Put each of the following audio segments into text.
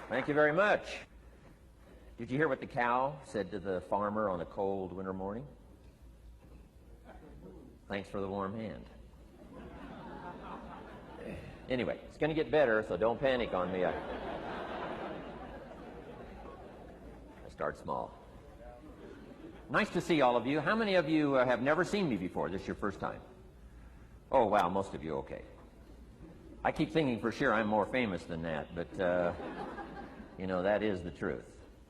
Thank you very much. Did you hear what the cow said to the farmer on a cold winter morning? Thanks for the warm hand. Anyway, it's going to get better, so don't panic on me. I start small. Nice to see all of you. How many of you have never seen me before? This is your first time? Oh, wow, most of you, okay. I keep thinking for sure I'm more famous than that, but, you know, that is the truth.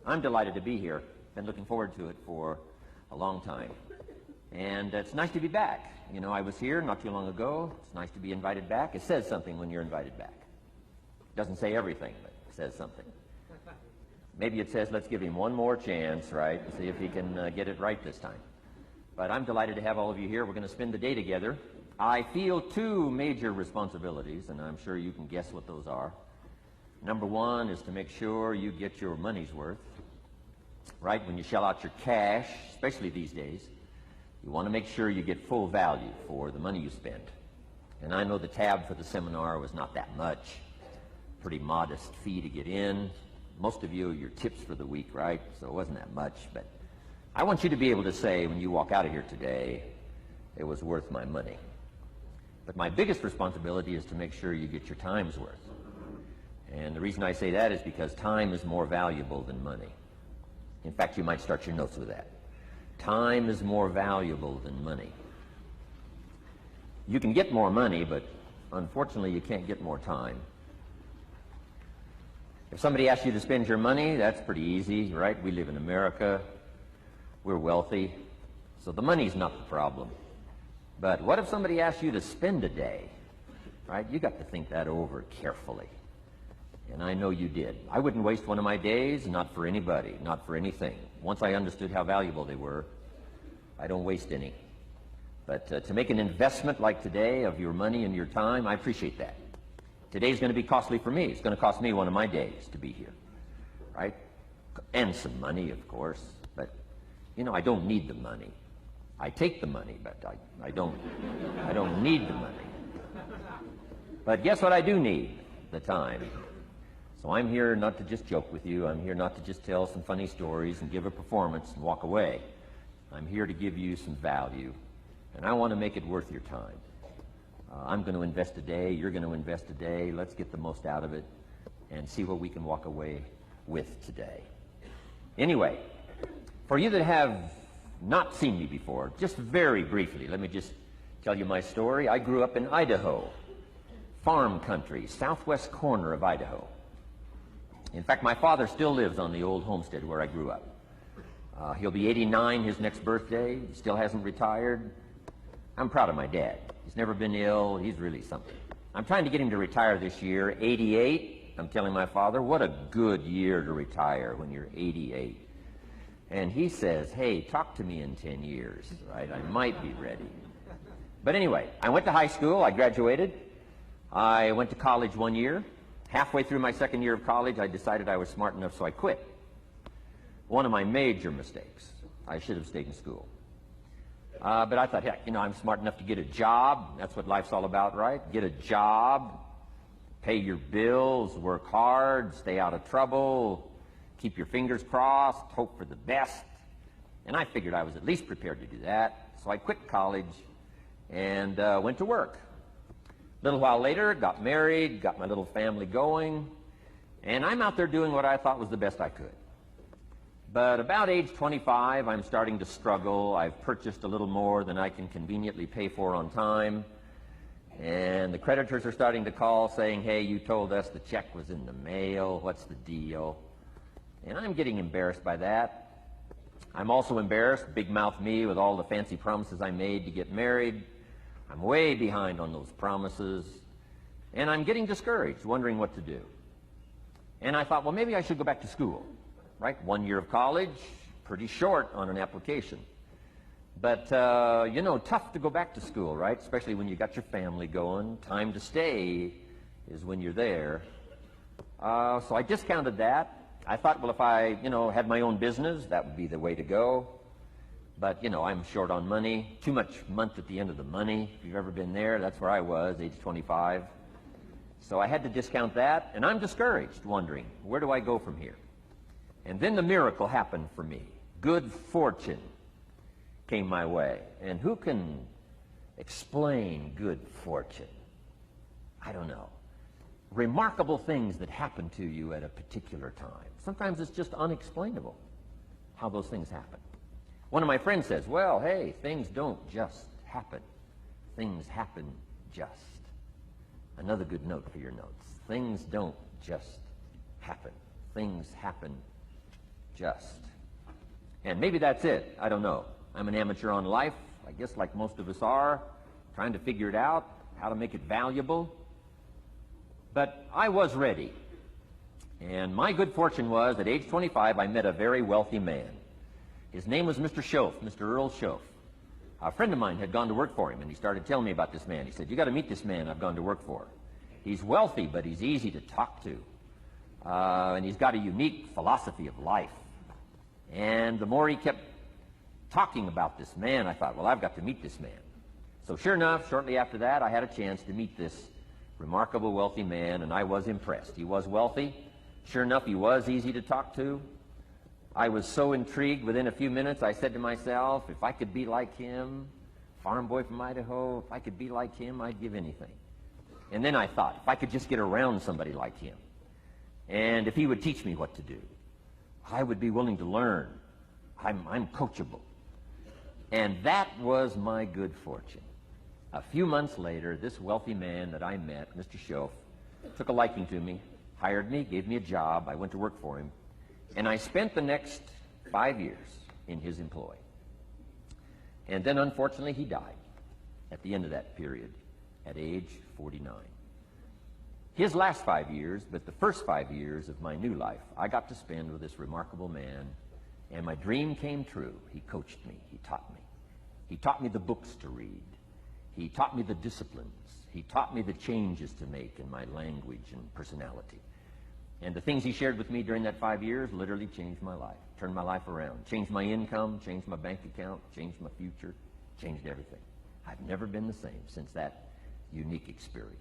I'm delighted to be here. Been looking forward to it for a long time. And it's nice to be back. You know, I was here not too long ago. It's nice to be invited back. It says something when you're invited back. It doesn't say everything, but it says something. Maybe it says, let's give him one more chance, right, and see if he can get it right this time. But I'm delighted to have all of you here. We're going to spend the day together. I feel two major responsibilities, and I'm sure you can guess what those are. Number one is to make sure you get your money's worth, right? When you shell out your cash, especially these days, you want to make sure you get full value for the money you spend. And I know the tab for the seminar was not that much. Pretty modest fee to get in. Most of you, your tips for the week, right? So it wasn't that much. But I want you to be able to say when you walk out of here today, it was worth my money. But my biggest responsibility is to make sure you get your time's worth. And the reason I say that is because time is more valuable than money. In fact, you might start your notes with that. Time is more valuable than money. You can get more money, but unfortunately you can't get more time. If somebody asks you to spend your money, that's pretty easy, right? We live in America. We're wealthy. So the money's not the problem. But what if somebody asks you to spend a day, right? You got to think that over carefully. And I know you did. I wouldn't waste one of my days, not for anybody, not for anything. Once I understood how valuable they were, I don't waste any. But to make an investment like today of your money and your time, I appreciate that. Today's going to be costly for me. It's going to cost me one of my days to be here, right? And some money, of course. But, you know, I don't need the money. I take the money, but I don't need the money. But guess what I do need? The time. So I'm here not to just joke with you. I'm here not to just tell some funny stories and give a performance and walk away. I'm here to give you some value, and I want to make it worth your time. I'm going to invest a day. You're going to invest a day. Let's get the most out of it and see what we can walk away with today. Anyway, for you that have not seen me before, just very briefly, let me just tell you my story. I grew up in Idaho, farm country, southwest corner of Idaho. In fact, my father still lives on the old homestead where I grew up. He'll be 89 his next birthday. He still hasn't retired. I'm proud of my dad. He's never been ill. He's really something. I'm trying to get him to retire this year, 88. I'm telling my father, what a good year to retire when you're 88. And he says, hey, talk to me in 10 years, right? I might be ready. But anyway, I went to high school. I graduated. I went to college 1 year. Halfway through my second year of college, I decided I was smart enough, so I quit. One of my major mistakes. I should have stayed in school. But I thought, heck, you know, I'm smart enough to get a job. That's what life's all about, right? Get a job, pay your bills, work hard, stay out of trouble, keep your fingers crossed, hope for the best. And I figured I was at least prepared to do that. So I quit college and went to work. A little while later, got married, got my little family going, and I'm out there doing what I thought was the best I could. But about age 25, I'm starting to struggle. I've purchased a little more than I can conveniently pay for on time, and the creditors are starting to call saying, hey, you told us the check was in the mail. What's the deal? And I'm getting embarrassed by that. I'm also embarrassed, big mouth me, with all the fancy promises I made to get married. I'm way behind on those promises, and I'm getting discouraged, wondering what to do. And I thought, well, maybe I should go back to school, right? 1 year of college, pretty short on an application. But, you know, tough to go back to school, right? Especially when you got your family going. Time to stay is when you're there. So I discounted that. I thought, well, if I, you know, had my own business, that would be the way to go. But, you know, I'm short on money, too much month at the end of the money. If you've ever been there, that's where I was, age 25. So I had to discount that, and I'm discouraged, wondering, where do I go from here? And then the miracle happened for me. Good fortune came my way. And who can explain good fortune? I don't know. Remarkable things that happen to you at a particular time. Sometimes it's just unexplainable how those things happen. One of my friends says, well, hey, things don't just happen. Things happen just. Another good note for your notes. Things don't just happen. Things happen just. And maybe that's it. I don't know. I'm an amateur on life, I guess like most of us are, trying to figure it out, how to make it valuable. But I was ready. And my good fortune was, at age 25, I met a very wealthy man. His name was Mr. Schoaf, Mr. Earl Schoaf. A friend of mine had gone to work for him, and he started telling me about this man. He said, you got to meet this man I've gone to work for. He's wealthy, but he's easy to talk to. And he's got a unique philosophy of life. And the more he kept talking about this man, I thought, well, I've got to meet this man. So sure enough, shortly after that, I had a chance to meet this remarkable wealthy man, and I was impressed. He was wealthy. Sure enough, he was easy to talk to. I was so intrigued, within a few minutes, I said to myself, if I could be like him, farm boy from Idaho, if I could be like him, I'd give anything. And then I thought, if I could just get around somebody like him, and if he would teach me what to do, I would be willing to learn. I'm coachable. And that was my good fortune. A few months later, this wealthy man that I met, Mr. Schoaf, took a liking to me, hired me, gave me a job. I went to work for him. And I spent the next 5 years in his employ. And then, unfortunately, he died at the end of that period, at age 49. His last 5 years, but the first 5 years of my new life, I got to spend with this remarkable man, and my dream came true. He coached me. He taught me. He taught me the books to read. He taught me the disciplines. He taught me the changes to make in my language and personality. And the things he shared with me during that 5 years literally changed my life, turned my life around, changed my income, changed my bank account, changed my future, changed everything. I've never been the same since that unique experience.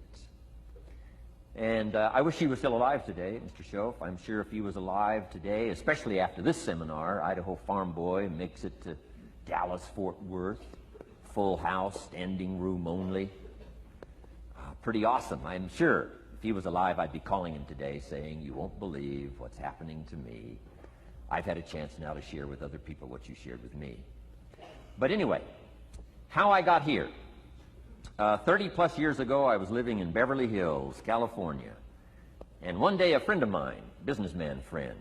And I wish he was still alive today, Mr. Schoaf. I'm sure if he was alive today, especially after this seminar, Idaho farm boy makes it to Dallas-Fort Worth, full house, standing room only. Pretty awesome, I'm sure. If he was alive, I'd be calling him today saying, you won't believe what's happening to me. I've had a chance now to share with other people what you shared with me. But anyway, how I got here. 30-plus years ago, I was living in Beverly Hills, California. And one day, a friend of mine, businessman friend,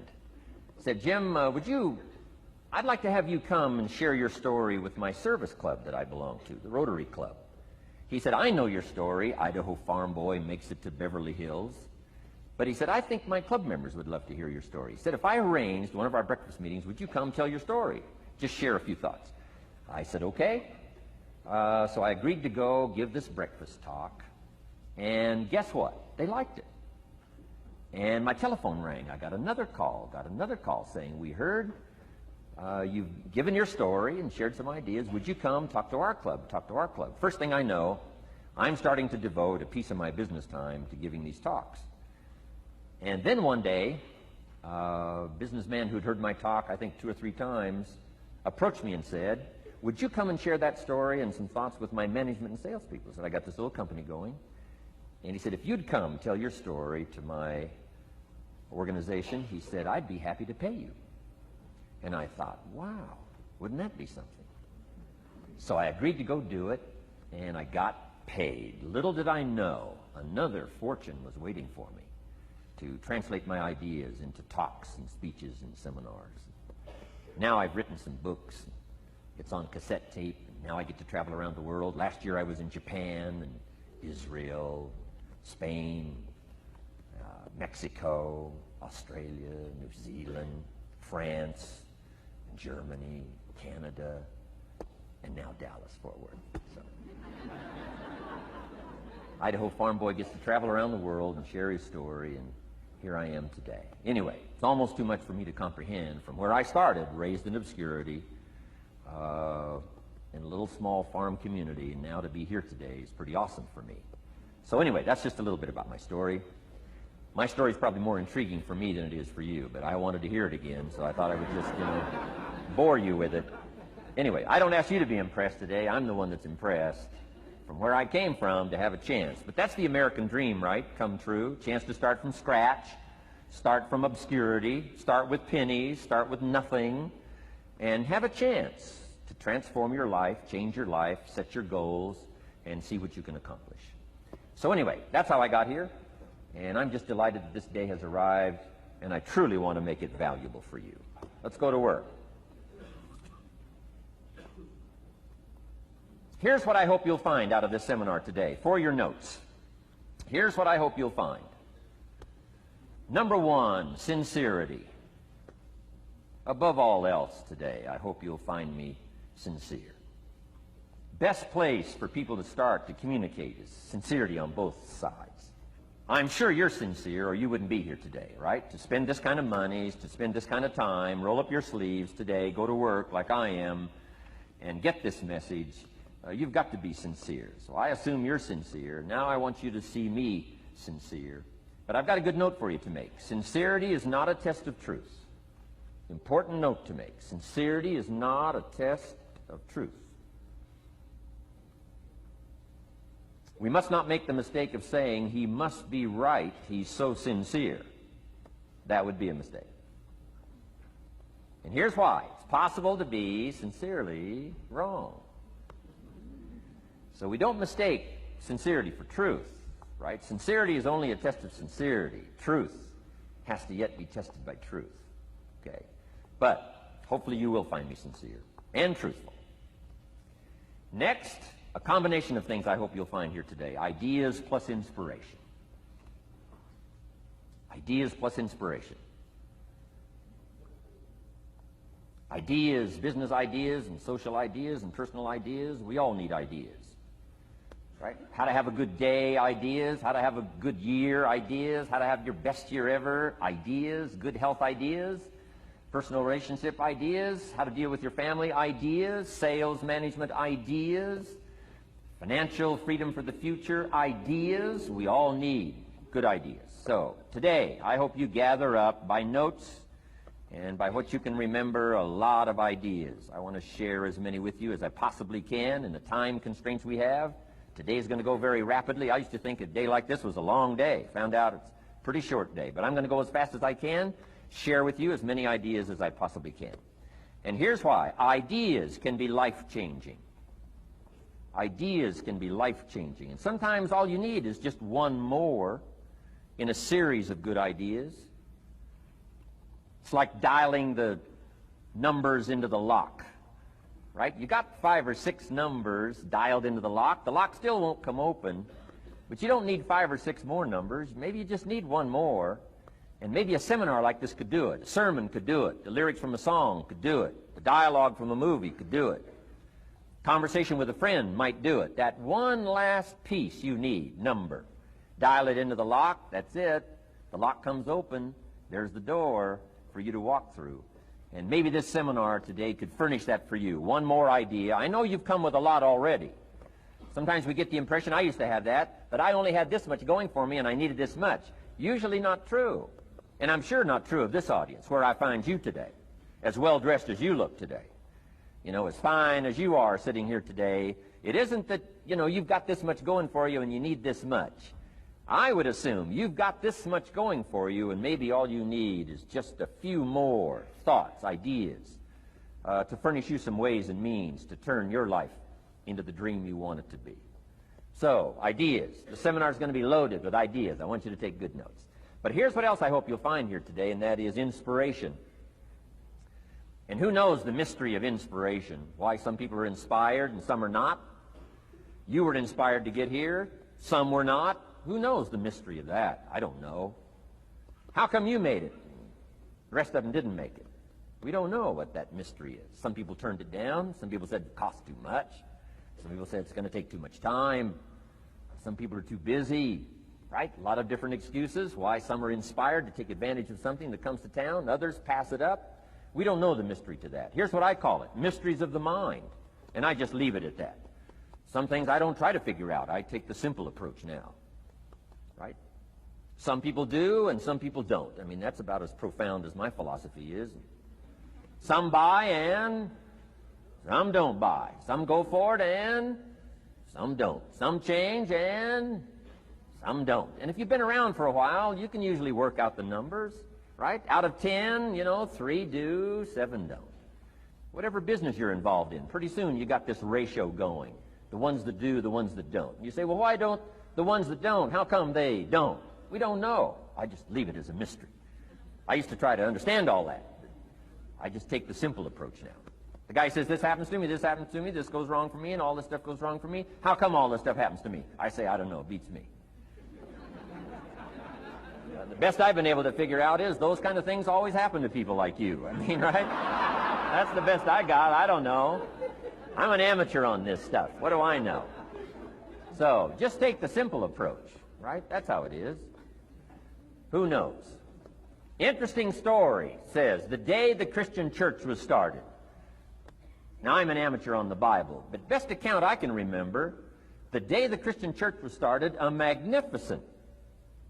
said, Jim, I'd like to have you come and share your story with my service club that I belong to, the Rotary Club. He said, I know your story, Idaho farm boy makes it to Beverly Hills. But he said, I think my club members would love to hear your story. He said, if I arranged one of our breakfast meetings, would you come tell your story? Just share a few thoughts. I said, okay. So I agreed to go give this breakfast talk. And guess what? They liked it. And my telephone rang. I got another call saying, we heard you've given your story and shared some ideas. Would you come talk to our club? First thing I know, I'm starting to devote a piece of my business time to giving these talks. And then one day, a businessman who'd heard my talk, I think 2 or 3 times, approached me and said, would you come and share that story and some thoughts with my management and salespeople? So I got this little company going. And he said, if you'd come tell your story to my organization, he said, I'd be happy to pay you. And I thought, wow, wouldn't that be something? So I agreed to go do it, and I got paid. Little did I know, another fortune was waiting for me to translate my ideas into talks and speeches and seminars. Now I've written some books. It's on cassette tape, and now I get to travel around the world. Last year I was in Japan and Israel, Spain, Mexico, Australia, New Zealand, France, Germany, Canada, and now Dallas-Fort Worth. So. Idaho farm boy gets to travel around the world and share his story, and here I am today. Anyway, it's almost too much for me to comprehend from where I started, raised in obscurity, in a little small farm community, and now to be here today is pretty awesome for me. So anyway, that's just a little bit about my story. My story is probably more intriguing for me than it is for you, but I wanted to hear it again, so I thought I would just, bore you with it. Anyway, I don't ask you to be impressed today. I'm the one that's impressed from where I came from to have a chance. But that's the American dream, right? Come true. Chance to start from scratch, start from obscurity, start with pennies, start with nothing, and have a chance to transform your life, change your life, set your goals, and see what you can accomplish. So anyway, that's how I got here. And I'm just delighted that this day has arrived, and I truly want to make it valuable for you. Let's go to work. Here's what I hope you'll find out of this seminar today, for your notes. Here's what I hope you'll find. Number one, sincerity. Above all else today, I hope you'll find me sincere. Best place for people to start to communicate is sincerity on both sides. I'm sure you're sincere or you wouldn't be here today, right? To spend this kind of money, to spend this kind of time, roll up your sleeves today, go to work like I am, and get this message. You've got to be sincere. So I assume you're sincere. Now I want you to see me sincere. But I've got a good note for you to make. Sincerity is not a test of truth. Important note to make. Sincerity is not a test of truth. We must not make the mistake of saying he must be right, he's so sincere. That would be a mistake. And here's why. It's possible to be sincerely wrong. So we don't mistake sincerity for truth, right? Sincerity is only a test of sincerity. Truth has to yet be tested by truth, okay? But hopefully you will find me sincere and truthful. Next, a combination of things I hope you'll find here today. Ideas plus inspiration. Ideas plus inspiration. Ideas, business ideas and social ideas and personal ideas, we all need ideas. Right? How to have a good day ideas, how to have a good year ideas, how to have your best year ever ideas, good health ideas, personal relationship ideas, how to deal with your family ideas, sales management ideas, financial freedom for the future ideas. We all need good ideas. So today, I hope you gather up by notes and by what you can remember a lot of ideas. I want to share as many with you as I possibly can in the time constraints we have. Today is going to go very rapidly. I used to think a day like this was a long day. Found out it's a pretty short day. But I'm going to go as fast as I can, share with you as many ideas as I possibly can. And here's why. Ideas can be life-changing. Ideas can be life-changing. And sometimes all you need is just one more in a series of good ideas. It's like dialing the numbers into the lock, right? You got 5 or 6 numbers dialed into the lock. The lock still won't come open, but you don't need 5 or 6 more numbers. Maybe you just need one more, and maybe a seminar like this could do it. A sermon could do it. The lyrics from a song could do it. The dialogue from a movie could do it. Conversation with a friend might do it. That one last piece you need, number. Dial it into the lock, that's it. The lock comes open, there's the door for you to walk through. And maybe this seminar today could furnish that for you. One more idea. I know you've come with a lot already. Sometimes we get the impression, I used to have that, but I only had this much going for me and I needed this much. Usually not true. And I'm sure not true of this audience, where I find you today, as well-dressed as you look today. You know, as fine as you are sitting here today, it isn't that, you've got this much going for you and you need this much. I would assume you've got this much going for you and maybe all you need is just a few more thoughts, ideas, to furnish you some ways and means to turn your life into the dream you want it to be. So, ideas. The seminar is going to be loaded with ideas. I want you to take good notes. But here's what else I hope you'll find here today, and that is inspiration. And who knows the mystery of inspiration? Why some people are inspired and some are not? You were inspired to get here. Some were not. Who knows the mystery of that? I don't know. How come you made it? The rest of them didn't make it. We don't know what that mystery is. Some people turned it down. Some people said it cost too much. Some people said it's going to take too much time. Some people are too busy, right? A lot of different excuses why some are inspired to take advantage of something that comes to town. Others pass it up. We don't know the mystery to that. Here's what I call it, mysteries of the mind. And I just leave it at that. Some things I don't try to figure out. I take the simple approach now. right? Some people do and some people don't. I mean, that's about as profound as my philosophy is. Some buy and some don't buy. Some go for it and some don't. Some change and some don't. And if you've been around for a while, you can usually work out the numbers, right? Out of 10, 3 do, 7 don't. Whatever business you're involved in, pretty soon you got this ratio going. The ones that do, the ones that don't. You say, well, why don't the ones that don't, how come they don't? We don't know. I just leave it as a mystery. I used to try to understand all that. I just take the simple approach now. The guy says, this happens to me, this happens to me, this goes wrong for me, and all this stuff goes wrong for me. How come all this stuff happens to me? I say, I don't know, it beats me. The best I've been able to figure out is those kind of things always happen to people like you. I mean, right? That's the best I got. I don't know. I'm an amateur on this stuff. What do I know? So just take the simple approach, right? That's how it is. Who knows? Interesting story says the day the Christian church was started. Now, I'm an amateur on the Bible, but best account I can remember, the day the Christian church was started, a magnificent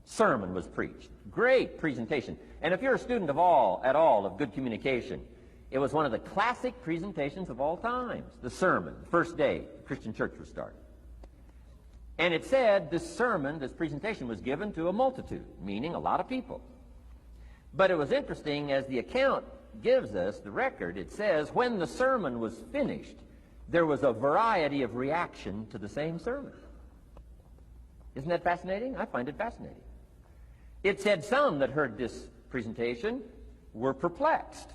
sermon was preached. Great presentation. And if you're a student at all of good communication, it was one of the classic presentations of all times. The sermon, the first day the Christian church was started. And it said this sermon, this presentation was given to a multitude, meaning a lot of people. But it was interesting, as the account gives us, the record, it says when the sermon was finished, there was a variety of reaction to the same sermon. Isn't that fascinating? I find it fascinating. It said some that heard this presentation were perplexed.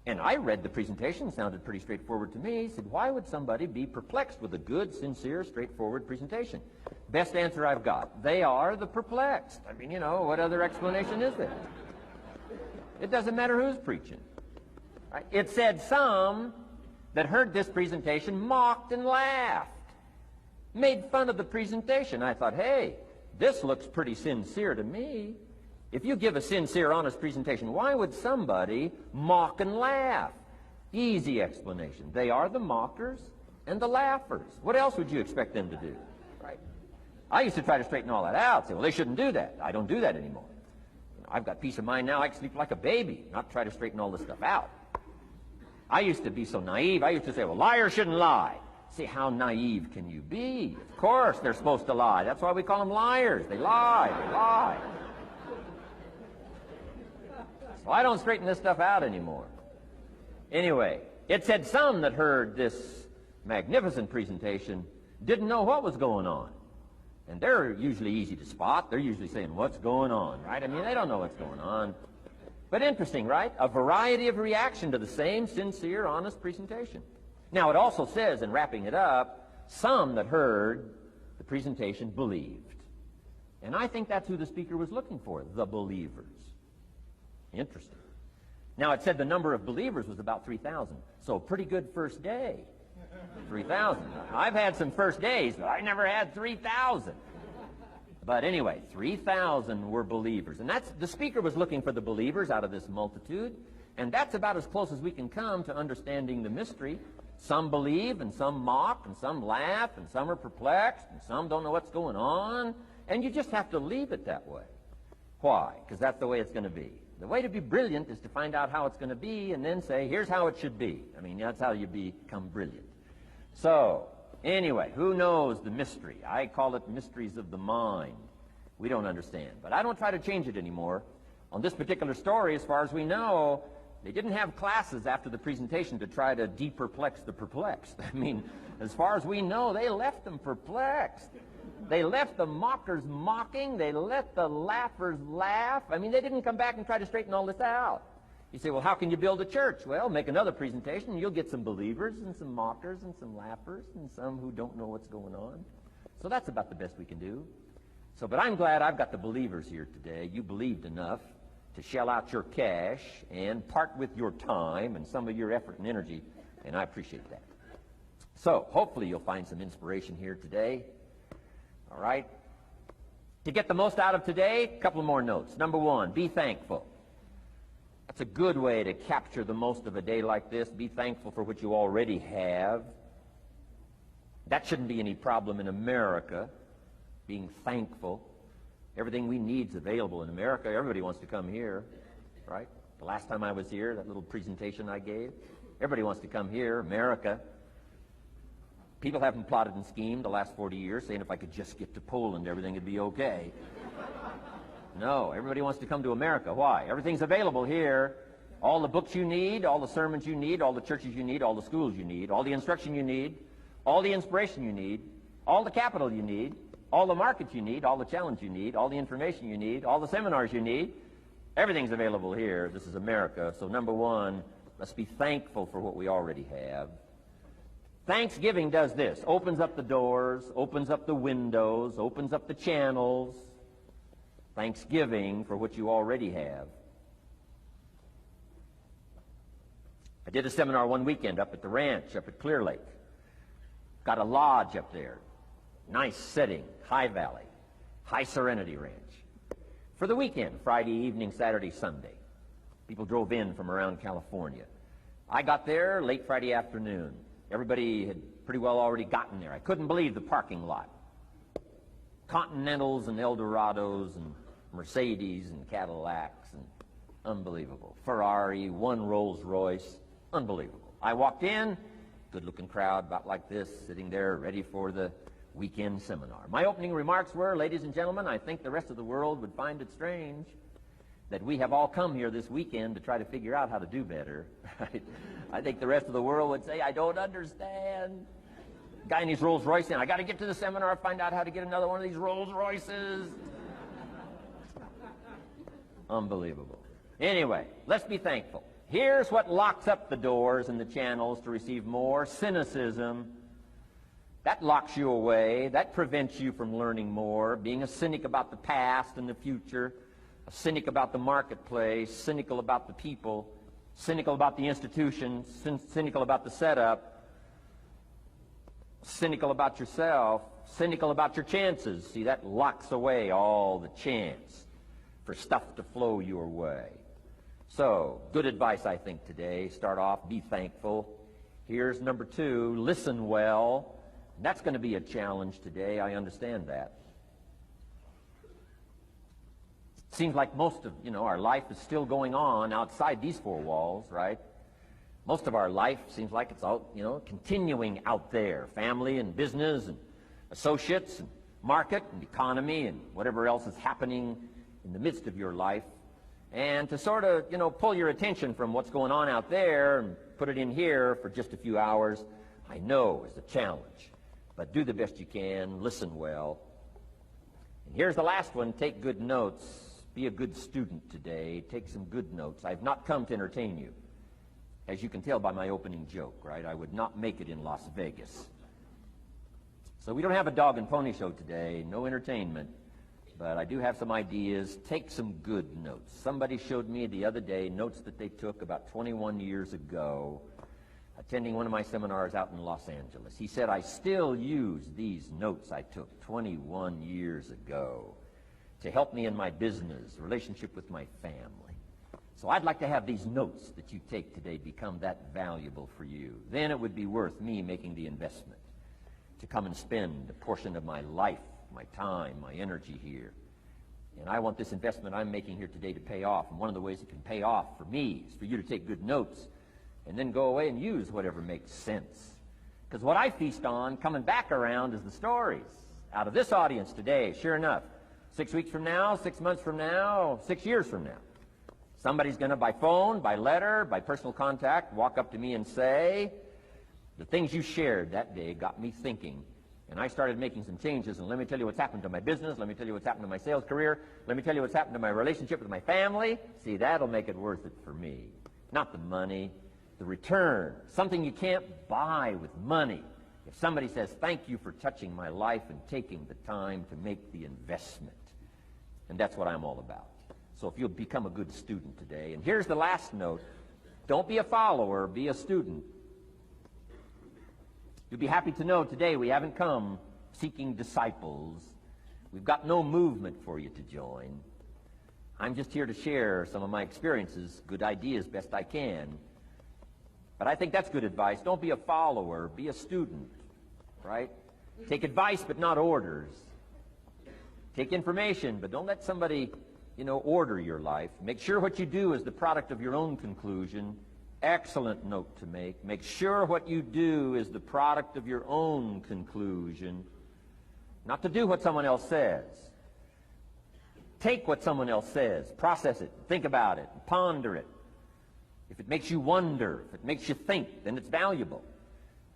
And I read the presentation, sounded pretty straightforward to me. Said, why would somebody be perplexed with a good, sincere, straightforward presentation? Best answer I've got. They are the perplexed. I mean, what other explanation is there? It doesn't matter who's preaching. Right? It said some that heard this presentation mocked and laughed, made fun of the presentation. I thought, hey, this looks pretty sincere to me. If you give a sincere, honest presentation, why would somebody mock and laugh? Easy explanation. They are the mockers and the laughers. What else would you expect them to do? Right? I used to try to straighten all that out. Say, well, they shouldn't do that. I don't do that anymore. I've got peace of mind now. I can sleep like a baby, not try to straighten all this stuff out. I used to be so naive. I used to say, well, liars shouldn't lie. See, how naive can you be? Of course they're supposed to lie. That's why we call them liars. They lie. They lie. So I don't straighten this stuff out anymore. Anyway, it said some that heard this magnificent presentation didn't know what was going on. And they're usually easy to spot. They're usually saying, what's going on, right? I mean, they don't know what's going on. But interesting, right? A variety of reaction to the same sincere, honest presentation. Now, it also says, in wrapping it up, some that heard the presentation believed. And I think that's who the speaker was looking for, the believers. Interesting. Now, it said the number of believers was about 3,000. So, pretty good first day. 3,000. I've had some first days, but I never had 3,000. But anyway, 3,000 were believers. And the speaker was looking for the believers out of this multitude. And that's about as close as we can come to understanding the mystery. Some believe, and some mock, and some laugh, and some are perplexed, and some don't know what's going on. And you just have to leave it that way. Why? Because that's the way it's going to be. The way to be brilliant is to find out how it's going to be and then say, here's how it should be. I mean, that's how you become brilliant. So, anyway, who knows the mystery? I call it mysteries of the mind. We don't understand. But I don't try to change it anymore. On this particular story, as far as we know, they didn't have classes after the presentation to try to de-perplex the perplexed. I mean, as far as we know, they left them perplexed. They left the mockers mocking. They let the laughers laugh. I mean, they didn't come back and try to straighten all this out. You say, well, how can you build a church? Well, make another presentation, and you'll get some believers and some mockers and some laughers and some who don't know what's going on. So that's about the best we can do. So, but I'm glad I've got the believers here today. You believed enough to shell out your cash and part with your time and some of your effort and energy, and I appreciate that. So, hopefully you'll find some inspiration here today. All right? To get the most out of today, a couple more notes. Number one, be thankful. That's a good way to capture the most of a day like this. Be thankful for what you already have. That shouldn't be any problem in America, being thankful. Everything we need is available in America. Everybody wants to come here, right? The last time I was here, that little presentation I gave, everybody wants to come here, America. People haven't plotted and schemed the last 40 years saying if I could just get to Poland, everything would be okay. No, everybody wants to come to America. Why? Everything's available here. All the books you need, all the sermons you need, all the churches you need, all the schools you need, all the instruction you need, all the inspiration you need, all the capital you need, all the markets you need, all the challenge you need, all the information you need, all the seminars you need. Everything's available here. This is America. So number one, let's be thankful for what we already have. Thanksgiving does this. Opens up the doors, opens up the windows, opens up the channels. Thanksgiving for what you already have. I did a seminar one weekend up at the ranch, up at Clear Lake. Got a lodge up there. Nice setting, high valley, high serenity ranch. For the weekend, Friday evening, Saturday, Sunday. People drove in from around California. I got there late Friday afternoon. Everybody had pretty well already gotten there. I couldn't believe the parking lot. Continentals and Eldorados and Mercedes and Cadillacs and unbelievable. Ferrari, one Rolls Royce, unbelievable. I walked in, good-looking crowd about like this, sitting there ready for the weekend seminar. My opening remarks were, ladies and gentlemen, I think the rest of the world would find it strange that we have all come here this weekend to try to figure out how to do better. Right? I think the rest of the world would say, I don't understand. Guy in his Rolls Royce, I got to get to the seminar, find out how to get another one of these Rolls Royces. Unbelievable. Anyway, let's be thankful. Here's what locks up the doors and the channels to receive more: cynicism. That locks you away. That prevents you from learning more. Being a cynic about the past and the future, a cynic about the marketplace, cynical about the people, cynical about the institutions, cynical about the setup, cynical about yourself, cynical about your chances. See, that locks away all the chance for stuff to flow your way. So, good advice, I think, today. Start off, be thankful. Here's number two, listen well. That's going to be a challenge today. I understand that. Seems like most of, our life is still going on outside these four walls, right? Most of our life seems like it's out, continuing out there. Family and business and associates and market and economy and whatever else is happening in the midst of your life. And to sort of, pull your attention from what's going on out there and put it in here for just a few hours, I know is a challenge. But do the best you can, listen well. And here's the last one, take good notes. Be a good student today. Take some good notes. I've not come to entertain you. As you can tell by my opening joke, right? I would not make it in Las Vegas. So we don't have a dog and pony show today, no entertainment. But I do have some ideas. Take some good notes. Somebody showed me the other day notes that they took about 21 years ago, attending one of my seminars out in Los Angeles. He said, I still use these notes I took 21 years ago to help me in my business, relationship with my family. So I'd like to have these notes that you take today become that valuable for you. Then it would be worth me making the investment to come and spend a portion of my life, my time, my energy here. And I want this investment I'm making here today to pay off. And one of the ways it can pay off for me is for you to take good notes and then go away and use whatever makes sense. Because what I feast on coming back around is the stories out of this audience today. Sure enough, 6 weeks from now, 6 months from now, 6 years from now, somebody's going to, by phone, by letter, by personal contact, walk up to me and say, the things you shared that day got me thinking. And I started making some changes, and let me tell you what's happened to my business. Let me tell you what's happened to my sales career. Let me tell you what's happened to my relationship with my family. See, that'll make it worth it for me. Not the money, the return. Something you can't buy with money. If somebody says, thank you for touching my life and taking the time to make the investment. And that's what I'm all about. So if you'll become a good student today. And here's the last note. Don't be a follower, be a student. You'll be happy to know today we haven't come seeking disciples. We've got no movement for you to join. I'm just here to share some of my experiences, good ideas best I can. But I think that's good advice. Don't be a follower, be a student, right? Take advice but not orders. Take information, but don't let somebody, order your life. Make sure what you do is the product of your own conclusion. Excellent note to make. Make sure what you do is the product of your own conclusion. Not to do what someone else says. Take what someone else says, process it, think about it, ponder it. If it makes you wonder, if it makes you think, then it's valuable.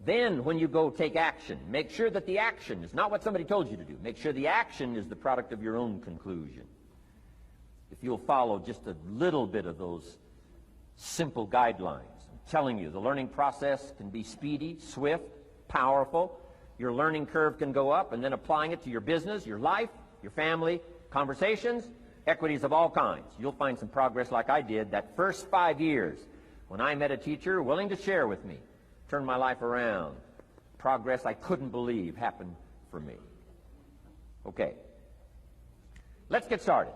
Then when you go take action, make sure that the action is not what somebody told you to do. Make sure the action is the product of your own conclusion. If you'll follow just a little bit of those simple guidelines, I'm telling you, the learning process can be speedy, swift, powerful. Your learning curve can go up, and then applying it to your business, your life, your family, conversations, equities of all kinds. You'll find some progress like I did that first 5 years when I met a teacher willing to share with me, turn my life around. Progress I couldn't believe happened for me. Okay, let's get started.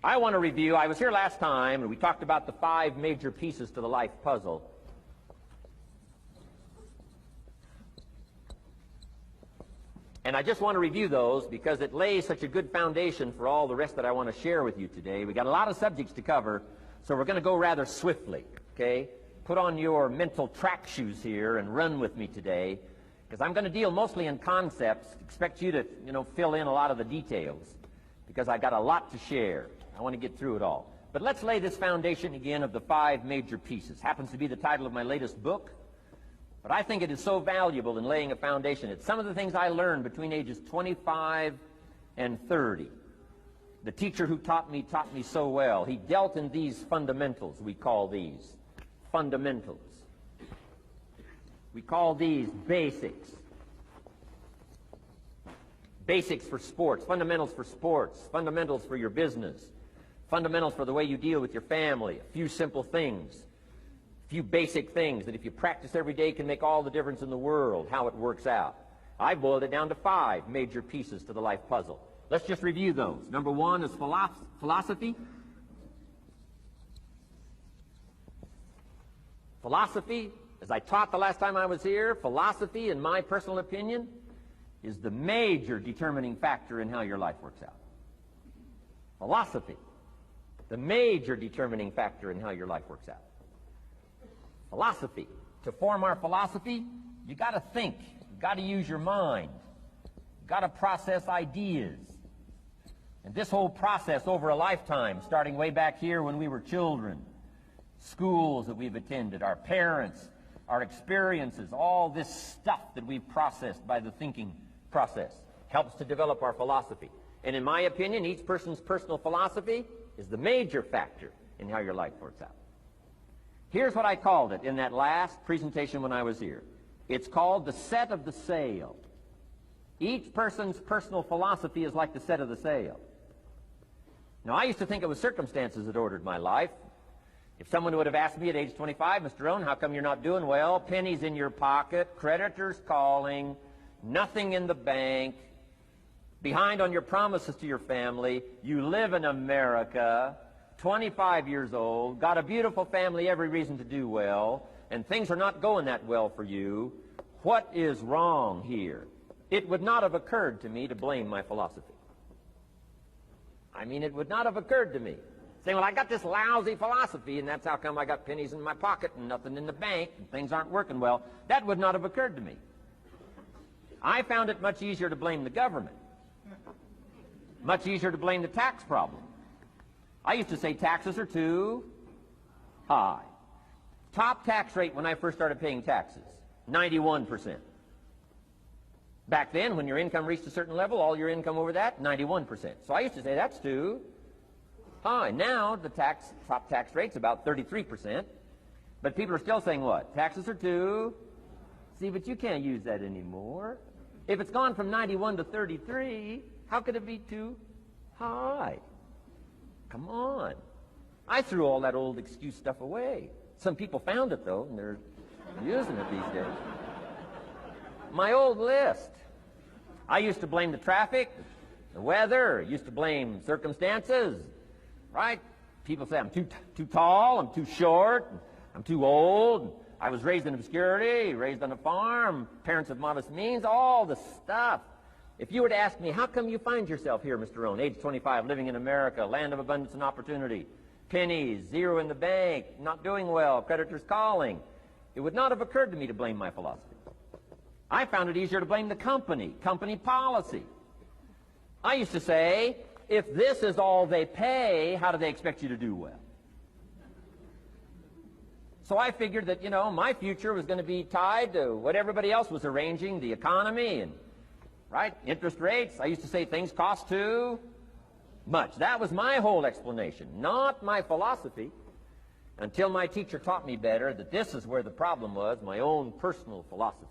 I want to review, I was here last time and we talked about the 5 major pieces to the life puzzle. And I just want to review those because it lays such a good foundation for all the rest that I want to share with you today. We got a lot of subjects to cover, so we're going to go rather swiftly, okay? Put on your mental track shoes here and run with me today, because I'm going to deal mostly in concepts. Expect you to, fill in a lot of the details, because I've got a lot to share. I want to get through it all. But let's lay this foundation again of the 5 major pieces. Happens to be the title of my latest book. But I think it is so valuable in laying a foundation. It's some of the things I learned between ages 25 and 30. The teacher who taught me so well. He dealt in these fundamentals, we call these fundamentals. We call these basics. Basics for sports, fundamentals for sports, fundamentals for your business, fundamentals for the way you deal with your family, a few simple things. Few basic things that if you practice every day can make all the difference in the world, how it works out. I boiled it down to 5 major pieces to the life puzzle. Let's just review those. Number 1 is philosophy. Philosophy, as I taught the last time I was here, philosophy, in my personal opinion, is the major determining factor in how your life works out. Philosophy, the major determining factor in how your life works out. Philosophy. To form our philosophy, you got to think. You got to use your mind. You got to process ideas. And this whole process over a lifetime, starting way back here when we were children, schools that we've attended, our parents, our experiences, all this stuff that we've processed by the thinking process helps to develop our philosophy. And in my opinion, each person's personal philosophy is the major factor in how your life works out. Here's what I called it in that last presentation when I was here. It's called the set of the sail. Each person's personal philosophy is like the set of the sail. Now, I used to think it was circumstances that ordered my life. If someone would have asked me at age 25, Mr. Rohn, how come you're not doing well? Pennies in your pocket, creditors calling, nothing in the bank, behind on your promises to your family, you live in America, 25 years old, got a beautiful family, every reason to do well, and things are not going that well for you. What is wrong here? It would not have occurred to me to blame my philosophy. I mean, it would not have occurred to me. Saying, well, I got this lousy philosophy, and that's how come I got pennies in my pocket and nothing in the bank, and things aren't working well. That would not have occurred to me. I found it much easier to blame the government. Much easier to blame the tax problem. I used to say taxes are too high. Top tax rate when I first started paying taxes, 91%. Back then, when your income reached a certain level, all your income over that, 91%. So I used to say that's too high. Now the top tax rate's about 33%. But people are still saying what? Taxes are too. See, but you can't use that anymore. If it's gone from 91 to 33, how could it be too high? Come on. I threw all that old excuse stuff away. Some people found it, though, and they're using it these days. My old list. I used to blame the traffic, the weather, used to blame circumstances, right? People say I'm too tall, I'm too short, I'm too old, I was raised in obscurity, raised on a farm, parents of modest means, all the stuff. If you were to ask me, how come you find yourself here, Mr. Rohn, age 25, living in America, land of abundance and opportunity, pennies, zero in the bank, not doing well, creditors calling, it would not have occurred to me to blame my philosophy. I found it easier to blame the company policy. I used to say, if this is all they pay, how do they expect you to do well? So I figured that, my future was going to be tied to what everybody else was arranging, the economy and, interest rates. I used to say things cost too much. That was my whole explanation, not my philosophy, until my teacher taught me better that this is where the problem was, my own personal philosophy.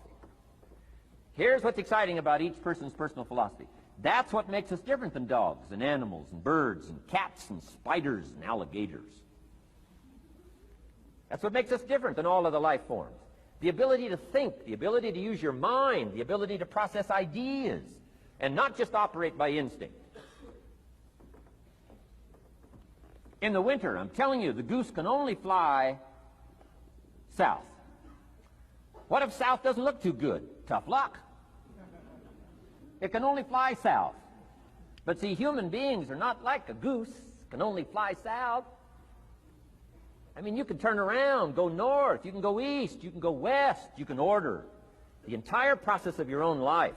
Here's what's exciting about each person's personal philosophy. That's what makes us different than dogs and animals and birds and cats and spiders and alligators. That's what makes us different than all of the life forms. The ability to think, the ability to use your mind, the ability to process ideas, and not just operate by instinct. In the winter, I'm telling you, the goose can only fly south. What if south doesn't look too good? Tough luck. It can only fly south. But see, human beings are not like a goose, can only fly south. I mean, you can turn around, go north, you can go east, you can go west, you can order the entire process of your own life.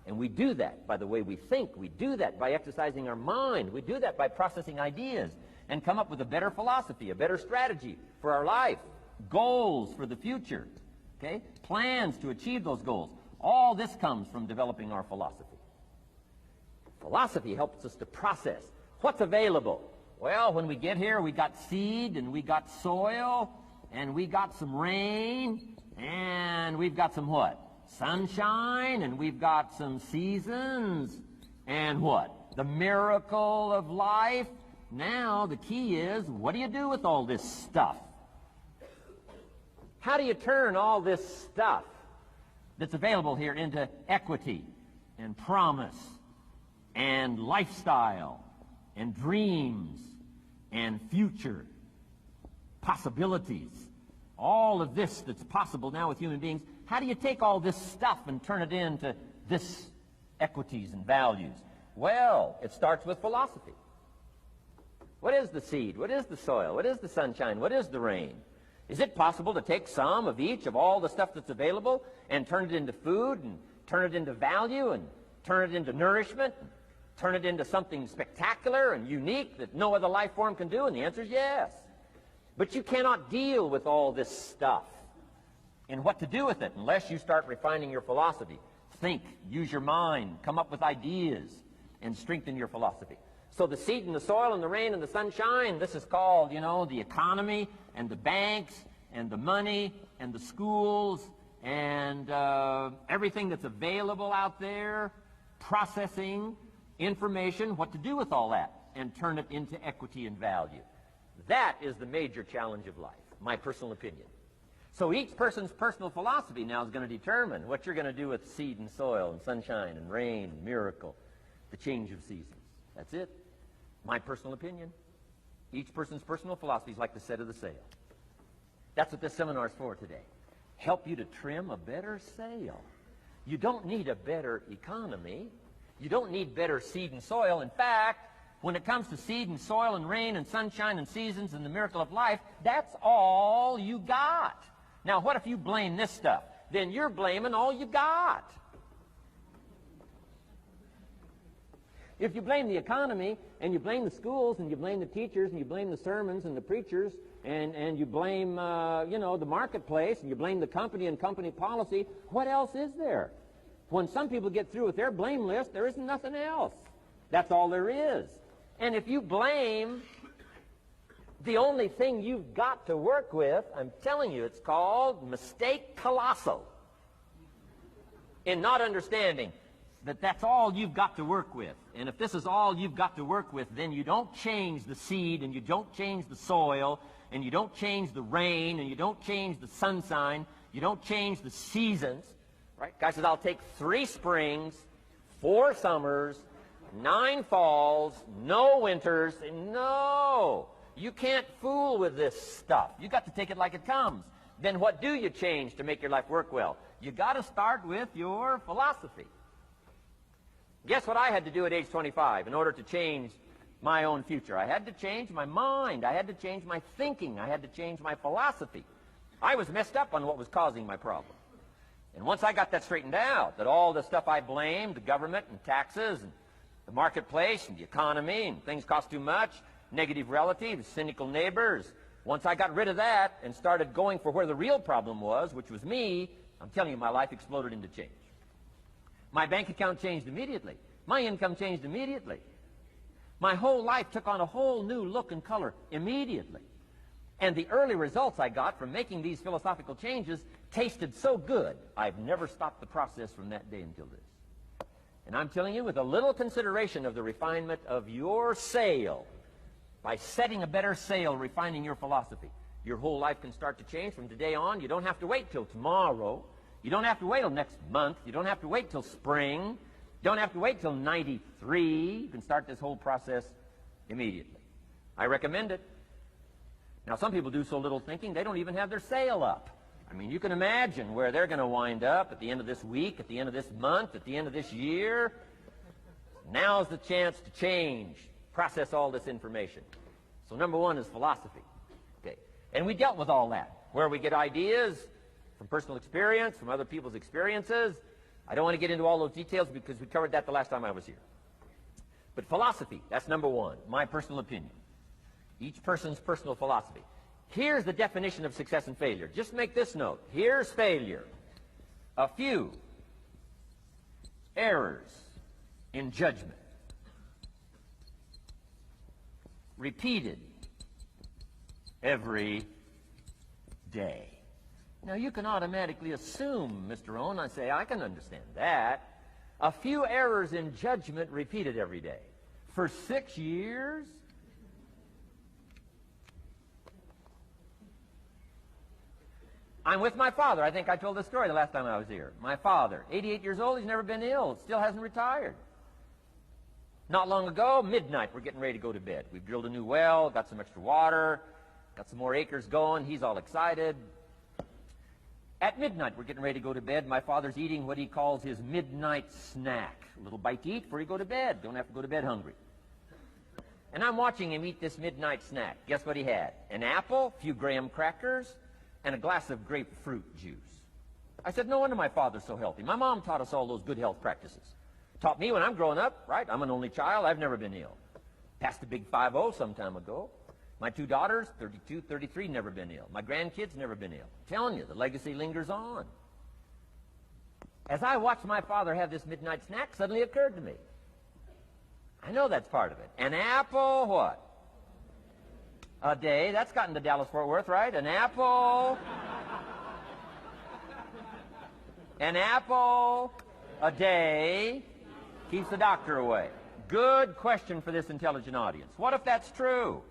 And we do that by the way we think. We do that by exercising our mind. We do that by processing ideas and come up with a better philosophy, a better strategy for our life, goals for the future, okay? Plans to achieve those goals. All this comes from developing our philosophy. Philosophy helps us to process what's available. Well, when we get here, we got seed, and we got soil, and we got some rain, and we've got some what? Sunshine, and we've got some seasons, and what? The miracle of life. Now, the key is, what do you do with all this stuff? How do you turn all this stuff that's available here into equity and promise and lifestyle and dreams and future possibilities? All of this that's possible now with human beings, how do you take all this stuff and turn it into this equities and values? Well, it starts with philosophy. What is the seed? What is the soil? What is the sunshine? What is the rain? Is it possible to take some of each of all the stuff that's available and turn it into food and turn it into value and turn it into nourishment and turn it into something spectacular and unique that no other life form can do? And the answer is yes. But you cannot deal with all this stuff and what to do with it unless you start refining your philosophy. Think, use your mind, come up with ideas, and strengthen your philosophy. So the seed and the soil and the rain and the sunshine, this is called, the economy and the banks and the money and the schools and everything that's available out there, processing information, what to do with all that, and turn it into equity and value. That is the major challenge of life, my personal opinion. So each person's personal philosophy now is going to determine what you're going to do with seed and soil and sunshine and rain and miracle, the change of seasons. That's it. My personal opinion. Each person's personal philosophy is like the set of the sail. That's what this seminar is for today. Help you to trim a better sail. You don't need a better economy. You don't need better seed and soil. In fact, when it comes to seed and soil and rain and sunshine and seasons and the miracle of life, that's all you got. Now, what if you blame this stuff? Then you're blaming all you got. If you blame the economy, and you blame the schools, and you blame the teachers, and you blame the sermons and the preachers, and you blame, the marketplace, and you blame the company and company policy, what else is there? When some people get through with their blame list, there isn't nothing else. That's all there is. And if you blame the only thing you've got to work with, I'm telling you, it's called mistake colossal. In not understanding that that's all you've got to work with. And if this is all you've got to work with, then you don't change the seed, and you don't change the soil, and you don't change the rain, and you don't change the sunshine, you don't change the seasons. Right? Guy says, I'll take 3 springs, 4 summers, 9 falls, no winters. No, you can't fool with this stuff. You got to take it like it comes. Then what do you change to make your life work well? You got to start with your philosophy. Guess what I had to do at age 25 in order to change my own future? I had to change my mind. I had to change my thinking. I had to change my philosophy. I was messed up on what was causing my problem. And once I got that straightened out, that all the stuff I blamed, the government and taxes and the marketplace and the economy and things cost too much, negative relatives, cynical neighbors, once I got rid of that and started going for where the real problem was, which was me, I'm telling you, my life exploded into change. My bank account changed immediately. My income changed immediately. My whole life took on a whole new look and color immediately. And the early results I got from making these philosophical changes tasted so good, I've never stopped the process from that day until this. And I'm telling you, with a little consideration of the refinement of your sail, by setting a better sail, refining your philosophy, your whole life can start to change from today on. You don't have to wait till tomorrow. You don't have to wait till next month. You don't have to wait till spring. You don't have to wait till 93. You can start this whole process immediately. I recommend it. Now, some people do so little thinking, they don't even have their sail up. I mean, you can imagine where they're going to wind up at the end of this week, at the end of this month, at the end of this year. Now's the chance to change, process all this information. So number one is philosophy. Okay. And we dealt with all that, where we get ideas from personal experience, from other people's experiences. I don't want to get into all those details because we covered that the last time I was here. But philosophy, that's number one, my personal opinion. Each person's personal philosophy. Here's the definition of success and failure. Just make this note. Here's failure. A few errors in judgment, repeated every day. Now, you can automatically assume, Mr. Rohn, I say, I can understand that. A few errors in judgment repeated every day. For 6 years? I'm with my father. I think I told this story the last time I was here. My father, 88 years old, he's never been ill, still hasn't retired. Not long ago, midnight, we're getting ready to go to bed. We've drilled a new well, got some extra water, got some more acres going. He's all excited. At midnight, we're getting ready to go to bed. My father's eating what he calls his midnight snack. A little bite to eat before you go to bed. Don't have to go to bed hungry. And I'm watching him eat this midnight snack. Guess what he had? An apple, a few graham crackers, and a glass of grapefruit juice. I said, no wonder my father's so healthy. My mom taught us all those good health practices. Taught me when I'm growing up, right? I'm an only child. I've never been ill. Passed the big 5-0 some time ago. My two daughters, 32, 33, never been ill. My grandkids, never been ill. I'm telling you, the legacy lingers on. As I watched my father have this midnight snack, suddenly occurred to me. I know that's part of it. An apple, what? A day. That's gotten to Dallas-Fort Worth, right? An apple. An apple a day keeps the doctor away. Good question for this intelligent audience. What if that's true?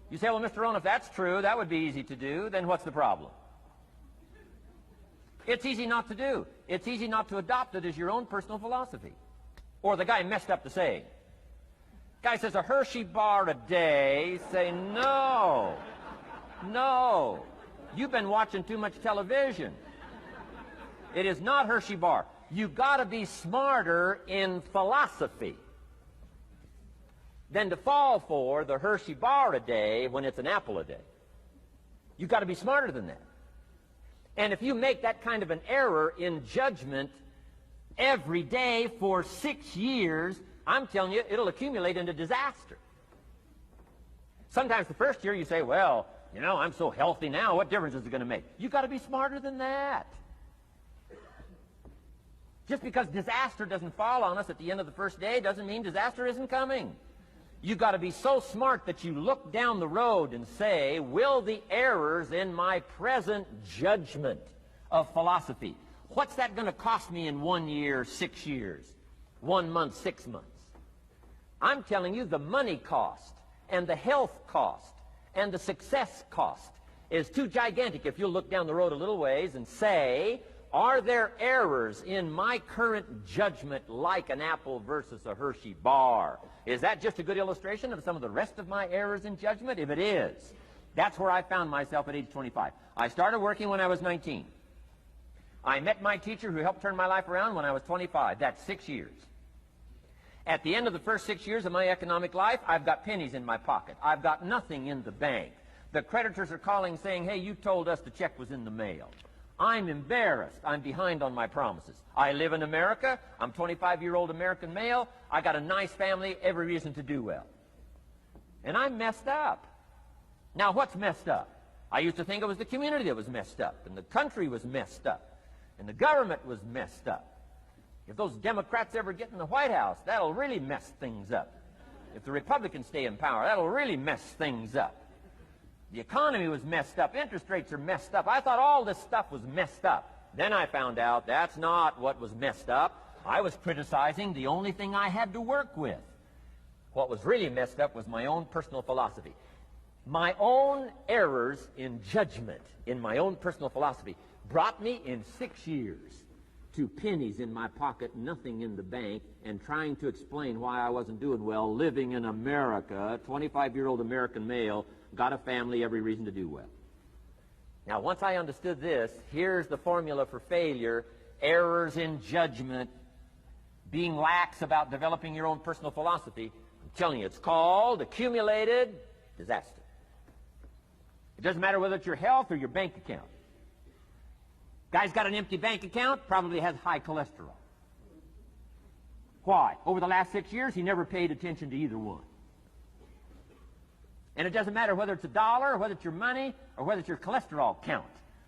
You say, well, Mr. Rohn, if that's true, that would be easy to do. Then what's the problem? It's easy not to do. It's easy not to adopt it as your own personal philosophy. Or the guy messed up the saying. Guy says a Hershey bar a day. Say, no. No. You've been watching too much television. It is not Hershey bar. You've got to be smarter in philosophy than to fall for the Hershey bar a day when it's an apple a day. You've got to be smarter than that. And if you make that kind of an error in judgment every day for 6 years, I'm telling you, it'll accumulate into disaster. Sometimes the first year you say, well, you know, I'm so healthy now, what difference is it going to make? You've got to be smarter than that. Just because disaster doesn't fall on us at the end of the first day doesn't mean disaster isn't coming. You've got to be so smart that you look down the road and say, will the errors in my present judgment of philosophy, what's that going to cost me in 1 year, 6 years, 1 month, 6 months? I'm telling you, the money cost and the health cost and the success cost is too gigantic if you'll look down the road a little ways and say, are there errors in my current judgment like an apple versus a Hershey bar? Is that just a good illustration of some of the rest of my errors in judgment? If it is, that's where I found myself at age 25. I started working when I was 19. I met my teacher who helped turn my life around when I was 25. That's 6 years. At the end of the first 6 years of my economic life, I've got pennies in my pocket. I've got nothing in the bank. The creditors are calling saying, hey, you told us the check was in the mail. I'm embarrassed. I'm behind on my promises. I live in America. I'm 25-year-old American male. I got a nice family, every reason to do well. And I'm messed up. Now, what's messed up? I used to think it was the community that was messed up, and the country was messed up, and the government was messed up. If those Democrats ever get in the White House, that'll really mess things up. If the Republicans stay in power, that'll really mess things up. The economy was messed up. Interest rates are messed up. I thought all this stuff was messed up. Then I found out that's not what was messed up. I was criticizing the only thing I had to work with. What was really messed up was my own personal philosophy. My own errors in judgment in my own personal philosophy brought me in 6 years to pennies in my pocket, nothing in the bank, and trying to explain why I wasn't doing well, living in America, 25-year-old American male, got a family, every reason to do well. Now, once I understood this, here's the formula for failure: errors in judgment, being lax about developing your own personal philosophy. I'm telling you, it's called accumulated disaster. It doesn't matter whether it's your health or your bank account. Guy's got an empty bank account, probably has high cholesterol. Why? Over the last 6 years, he never paid attention to either one. And it doesn't matter whether it's a dollar, or whether it's your money, or whether it's your cholesterol count.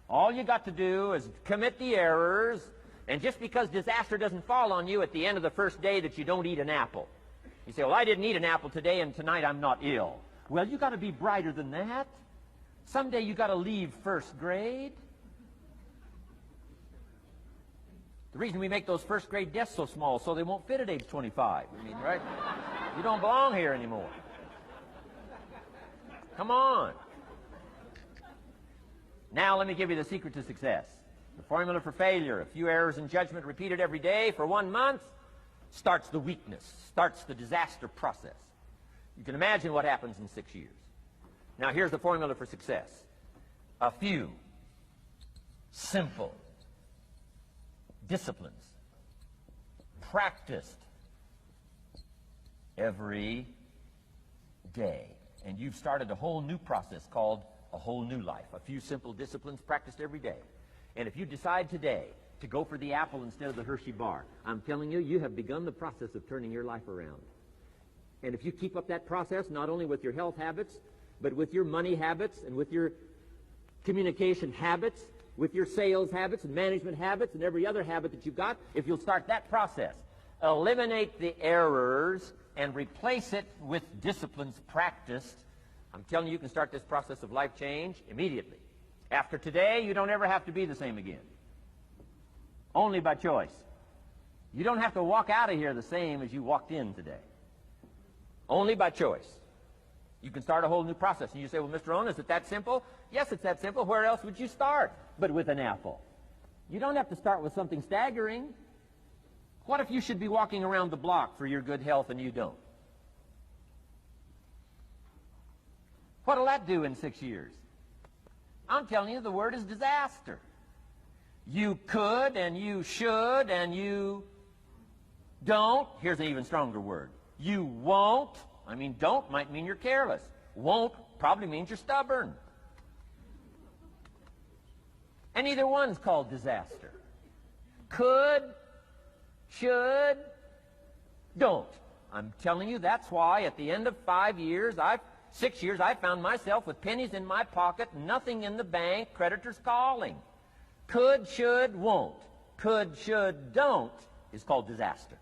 All you got to do is commit the errors, and just because disaster doesn't fall on you at the end of the first day that you don't eat an apple. You say, well, I didn't eat an apple today, and tonight I'm not ill. Well, you got to be brighter than that. Someday you got to leave first grade. The reason we make those first grade desks so small so they won't fit at age 25. I mean, right? You don't belong here anymore. Come on. Now let me give you the secret to success. The formula for failure: a few errors in judgment repeated every day for 1 month starts the weakness, starts the disaster process. You can imagine what happens in 6 years. Now here's the formula for success: a few simple disciplines practiced every day. And you've started a whole new process called a whole new life. A few simple disciplines practiced every day. And if you decide today to go for the apple instead of the Hershey bar, I'm telling you, you have begun the process of turning your life around. And if you keep up that process, not only with your health habits, but with your money habits and with your communication habits, with your sales habits and management habits and every other habit that you've got, if you'll start that process, eliminate the errors and replace it with disciplines practiced, I'm telling you, you can start this process of life change immediately. After today, you don't ever have to be the same again. Only by choice. You don't have to walk out of here the same as you walked in today. Only by choice. You can start a whole new process. And you say, well, Mr. Rohn, is it that simple? Yes, it's that simple. Where else would you start but with an apple? You don't have to start with something staggering. What if you should be walking around the block for your good health and you don't? What'll that do in 6 years? I'm telling you, the word is disaster. You could and you should and you don't. Here's an even stronger word. You won't. I mean, don't might mean you're careless. Won't probably means you're stubborn. And either one's called disaster. Could, should, don't. I'm telling you, that's why at the end of 6 years, I found myself with pennies in my pocket, nothing in the bank, creditors calling. Could, should, won't. Could, should, don't is called disaster.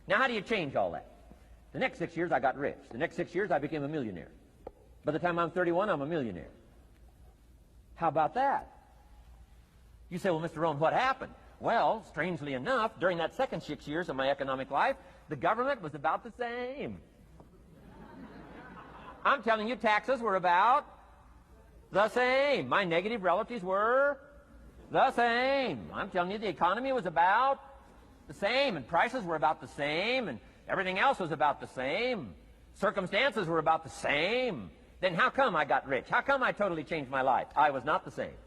Now, how do you change all that? The next 6 years, I got rich. The next 6 years, I became a millionaire. By the time I'm 31, I'm a millionaire. How about that? You say, well, Mr. Rohn, what happened? Well, strangely enough, during that second 6 years of my economic life, the government was about the same. I'm telling you, taxes were about the same. My negative relatives were the same. I'm telling you, the economy was about the same, and prices were about the same, and everything else was about the same. Circumstances were about the same. Then how come I got rich? How come I totally changed my life? I was not the same.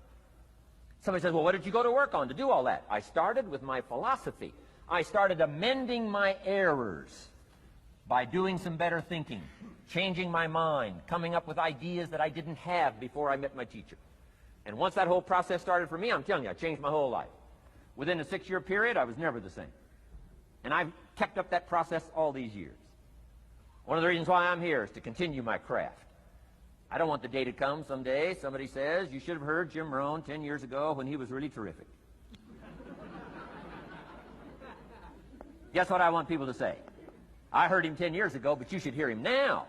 Somebody says, well, what did you go to work on to do all that? I started with my philosophy. I started amending my errors by doing some better thinking, changing my mind, coming up with ideas that I didn't have before I met my teacher. And once that whole process started for me, I'm telling you, I changed my whole life. Within a 6-year period, I was never the same. And I've kept up that process all these years. One of the reasons why I'm here is to continue my craft. I don't want the day to come someday somebody says, you should have heard Jim Rohn 10 years ago when he was really terrific. Guess what I want people to say? I heard him 10 years ago, but you should hear him now.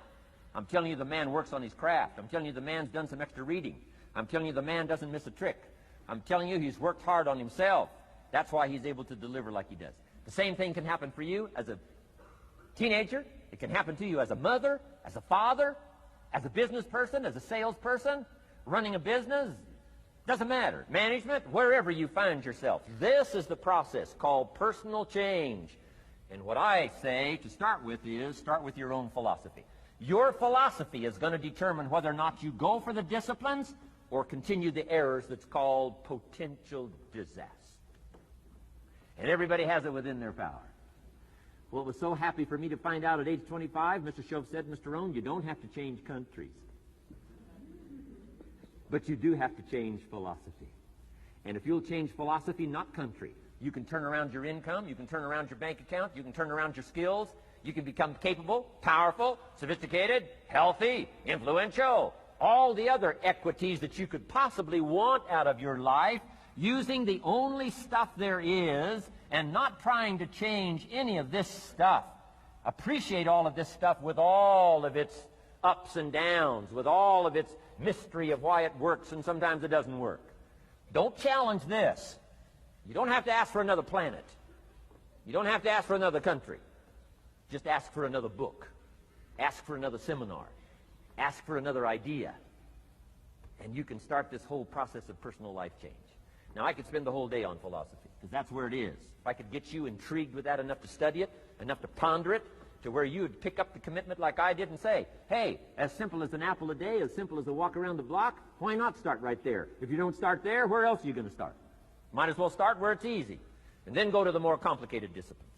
I'm telling you the man works on his craft. I'm telling you the man's done some extra reading. I'm telling you the man doesn't miss a trick. I'm telling you he's worked hard on himself. That's why he's able to deliver like he does. The same thing can happen for you as a teenager. It can happen to you as a mother, as a father, as a business person, as a salesperson, running a business. Doesn't matter. Management, wherever you find yourself. This is the process called personal change. And what I say to start with is start with your own philosophy. Your philosophy is going to determine whether or not you go for the disciplines or continue the errors that's called potential disaster. And everybody has it within their power. Well, it was so happy for me to find out at age 25, Mr. Shove said, Mr. Rohn, you don't have to change countries. But you do have to change philosophy. And if you'll change philosophy, not country, you can turn around your income, you can turn around your bank account, you can turn around your skills, you can become capable, powerful, sophisticated, healthy, influential, all the other equities that you could possibly want out of your life, using the only stuff there is and not trying to change any of this stuff. Appreciate all of this stuff with all of its ups and downs, with all of its mystery of why it works and sometimes it doesn't work. Don't challenge this. You don't have to ask for another planet. You don't have to ask for another country. Just ask for another book. Ask for another seminar. Ask for another idea. And you can start this whole process of personal life change. Now, I could spend the whole day on philosophy, because that's where it is. If I could get you intrigued with that enough to study it, enough to ponder it, to where you would pick up the commitment like I did and say, hey, as simple as an apple a day, as simple as a walk around the block, why not start right there? If you don't start there, where else are you going to start? Might as well start where it's easy, and then go to the more complicated disciplines.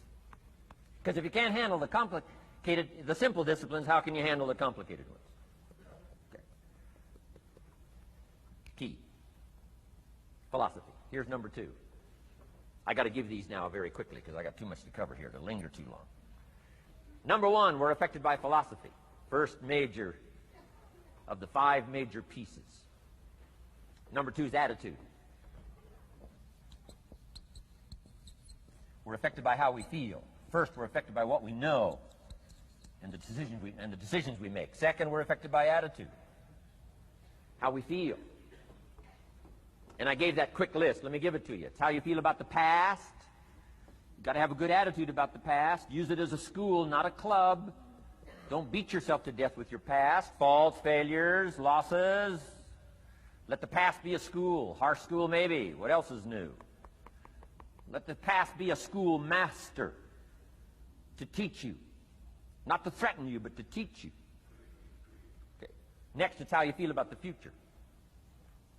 Because if you can't handle the simple disciplines, how can you handle the complicated ones? Okay. Key. Philosophy. Here's number 2. I got to give these now very quickly because I got too much to cover here to linger too long. Number 1, we're affected by philosophy. First major of the 5 major pieces. Number 2 is attitude. We're affected by how we feel. First, we're affected by what we know and the decisions we make. Second, we're affected by attitude, how we feel. And I gave that quick list. Let me give it to you. It's how you feel about the past. You've got to have a good attitude about the past. Use it as a school, not a club. Don't beat yourself to death with your past. Faults, failures, losses. Let the past be a school. Harsh school, maybe. What else is new? Let the past be a school master to teach you. Not to threaten you, but to teach you. Okay. Next, it's how you feel about the future.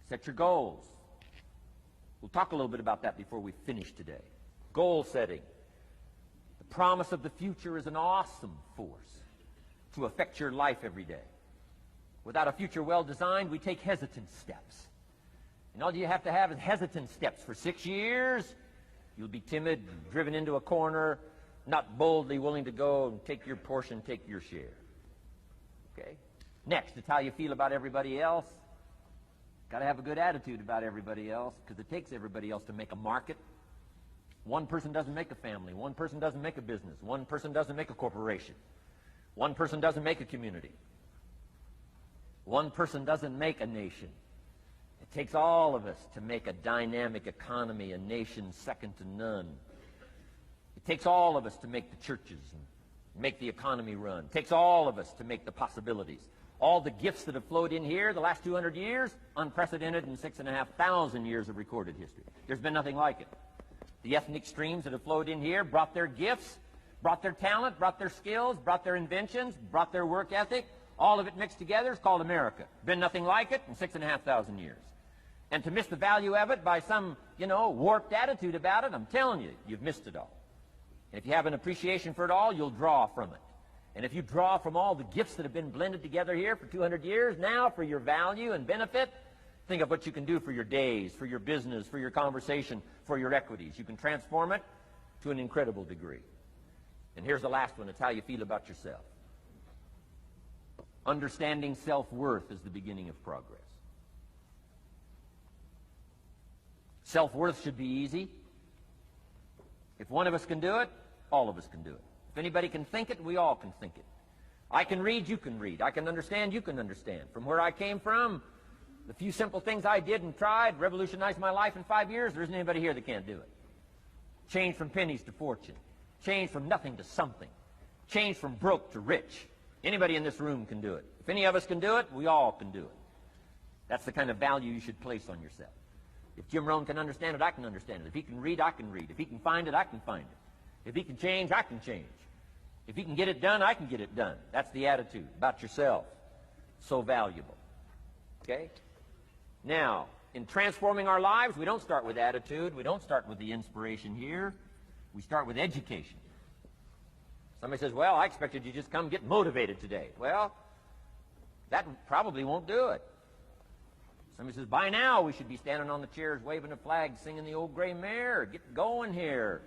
Set your goals. We'll talk a little bit about that before we finish today. Goal setting. The promise of the future is an awesome force to affect your life every day. Without a future well designed, we take hesitant steps. And all you have to have is hesitant steps for 6 years. You'll be timid, driven into a corner, not boldly willing to go and take your portion, take your share. Okay? Next, it's how you feel about everybody else. Got to have a good attitude about everybody else, because it takes everybody else to make a market. One person doesn't make a family. One person doesn't make a business. One person doesn't make a corporation. One person doesn't make a community. One person doesn't make a nation. It takes all of us to make a dynamic economy, a nation second to none. It takes all of us to make the churches and make the economy run. It takes all of us to make the possibilities. All the gifts that have flowed in here the last 200 years, unprecedented in 6,500 years of recorded history. There's been nothing like it. The ethnic streams that have flowed in here brought their gifts, brought their talent, brought their skills, brought their inventions, brought their work ethic. All of it mixed together is called America. Been nothing like it in 6,500 years. And to miss the value of it by some, warped attitude about it, I'm telling you, you've missed it all. And if you have an appreciation for it all, you'll draw from it. And if you draw from all the gifts that have been blended together here for 200 years, now for your value and benefit, think of what you can do for your days, for your business, for your conversation, for your equities. You can transform it to an incredible degree. And here's the last one. It's how you feel about yourself. Understanding self-worth is the beginning of progress. Self-worth should be easy. If one of us can do it, all of us can do it. If anybody can think it, we all can think it. I can read, you can read. I can understand, you can understand. From where I came from, the few simple things I did and tried revolutionized my life in 5 years. There isn't anybody here that can't do it. Change from pennies to fortune. Change from nothing to something. Change from broke to rich. Anybody in this room can do it. If any of us can do it, we all can do it. That's the kind of value you should place on yourself. If Jim Rohn can understand it, I can understand it. If he can read, I can read. If he can find it, I can find it. If he can change, I can change. If he can get it done, I can get it done. That's the attitude about yourself. So valuable. Okay? Now, in transforming our lives, we don't start with attitude. We don't start with the inspiration here. We start with education. Somebody says, well, I expected you to just come get motivated today. Well, that probably won't do it. Somebody says, by now we should be standing on the chairs, waving a flag, singing the old gray mare. Get going here.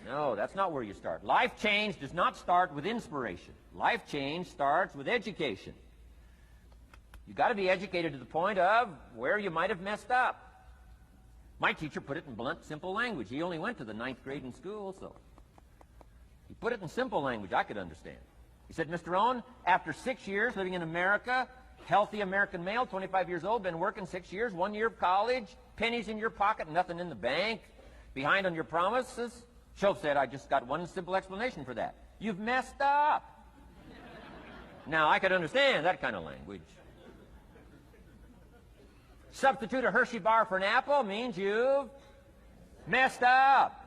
No, that's not where you start. Life change does not start with inspiration. Life change starts with education. You've got to be educated to the point of where you might have messed up. My teacher put it in blunt, simple language. He only went to the 9th grade in school, so he put it in simple language I could understand. He said, Mr. Rohn, after 6 years living in America, healthy American male, 25 years old, been working 6 years, 1 year of college, pennies in your pocket, nothing in the bank, behind on your promises. Schultz said, I just got one simple explanation for that. You've messed up. Now, I could understand that kind of language. Substitute a Hershey bar for an apple means you've messed up.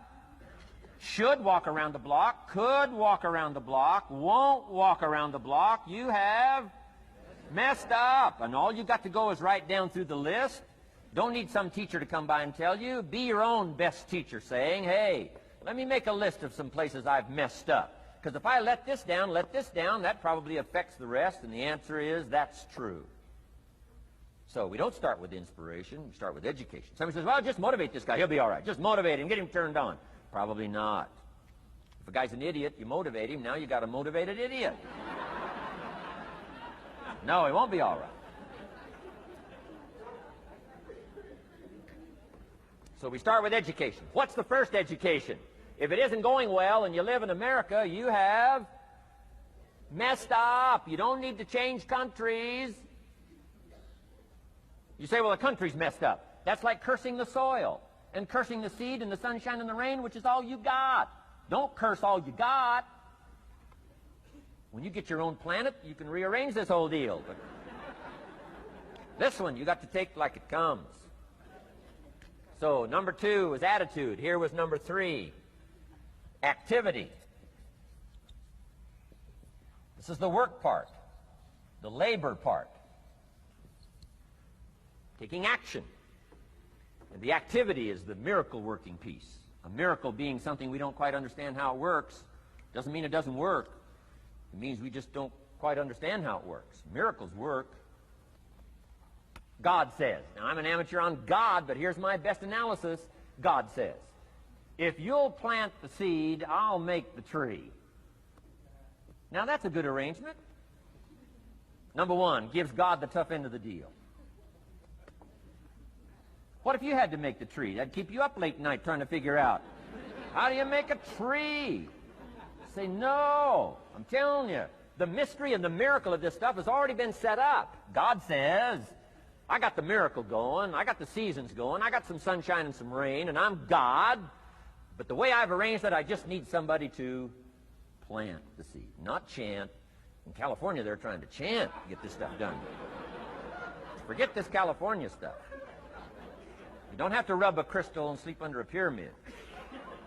Should walk around the block, could walk around the block, won't walk around the block. You have messed up. And all you got to go is write down through the list. Don't need some teacher to come by and tell you. Be your own best teacher saying, hey, let me make a list of some places I've messed up. Because if I let this down, that probably affects the rest. And the answer is, that's true. So we don't start with inspiration. We start with education. Somebody says, well, just motivate this guy. He'll be all right. Just motivate him. Get him turned on. Probably not. If a guy's an idiot, you motivate him. Now you got a motivated idiot. No, he won't be all right. So we start with education. What's the first education? If it isn't going well and you live in America, you have messed up. You don't need to change countries. You say, well, the country's messed up. That's like cursing the soil and cursing the seed and the sunshine and the rain, which is all you got. Don't curse all you got. When you get your own planet, you can rearrange this whole deal. But this one, you got to take like it comes. So number 2 was attitude. Here was number 3, activity. This is the work part, the labor part. Taking action. And the activity is the miracle-working piece. A miracle being something we don't quite understand how it works doesn't mean it doesn't work. It means we just don't quite understand how it works. Miracles work. God says. Now, I'm an amateur on God, but here's my best analysis. God says, if you'll plant the seed, I'll make the tree. Now, that's a good arrangement. Number 1, gives God the tough end of the deal. What if you had to make the tree? That'd keep you up late at night trying to figure out, how do you make a tree? Say, no, I'm telling you, the mystery and the miracle of this stuff has already been set up. God says, I got the miracle going, I got the seasons going, I got some sunshine and some rain, and I'm God, but the way I've arranged it, I just need somebody to plant the seed, not chant. In California, they're trying to chant to get this stuff done. Forget this California stuff. You don't have to rub a crystal and sleep under a pyramid.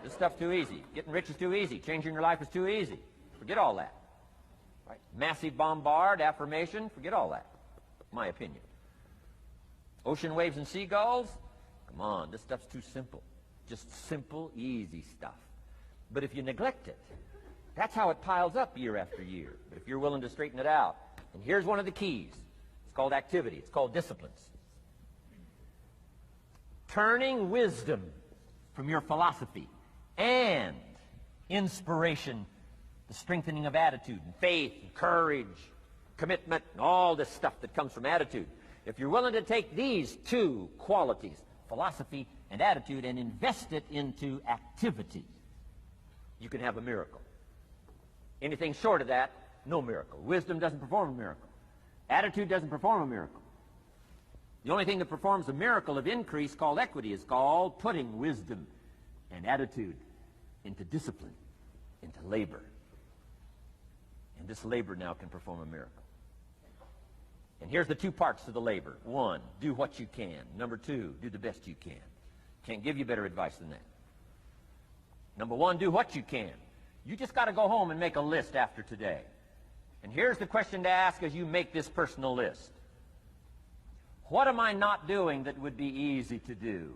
This stuff's too easy. Getting rich is too easy. Changing your life is too easy. Forget all that. Right? Massive bombard, affirmation, forget all that. My opinion. Ocean waves and seagulls? Come on, this stuff's too simple. Just simple, easy stuff. But if you neglect it, that's how it piles up year after year. But if you're willing to straighten it out, and here's one of the keys. It's called activity. It's called disciplines. Turning wisdom from your philosophy and inspiration, the strengthening of attitude and faith and courage, commitment, and all this stuff that comes from attitude. If you're willing to take these two qualities, philosophy and attitude, and invest it into activity, you can have a miracle. Anything short of that, no miracle. Wisdom doesn't perform a miracle. Attitude doesn't perform a miracle. The only thing that performs a miracle of increase called equity is called putting wisdom and attitude into discipline, into labor. And this labor now can perform a miracle. And here's the two parts to the labor. One, do what you can. Number two, do the best you can. Can't give you better advice than that. Number one, do what you can. You just got to go home and make a list after today. And here's the question to ask as you make this personal list. What am I not doing that would be easy to do?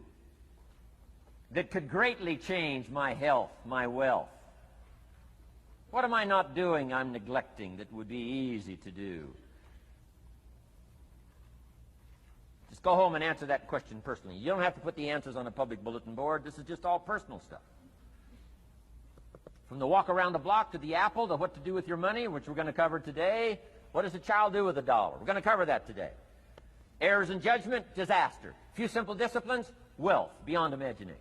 That could greatly change my health, my wealth? What am I not doing I'm neglecting that would be easy to do? Just go home and answer that question personally. You don't have to put the answers on a public bulletin board. This is just all personal stuff. From the walk around the block to the apple to what to do with your money, which we're going to cover today. What does a child do with $1? We're going to cover that today. Errors in judgment, disaster. A few simple disciplines, wealth beyond imagination.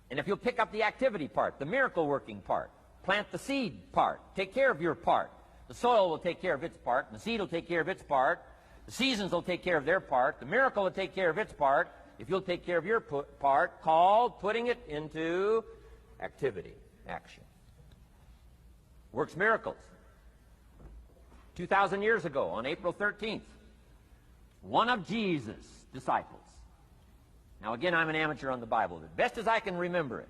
And if you'll pick up the activity part, the miracle working part, plant the seed part, take care of your part. The soil will take care of its part, and the seed will take care of its part. The seasons will take care of their part. The miracle will take care of its part. If you'll take care of your part, called putting it into activity, action. Works miracles. 2,000 years ago, on April 13th, one of Jesus' disciples. Now again, I'm an amateur on the Bible. As best as I can remember it,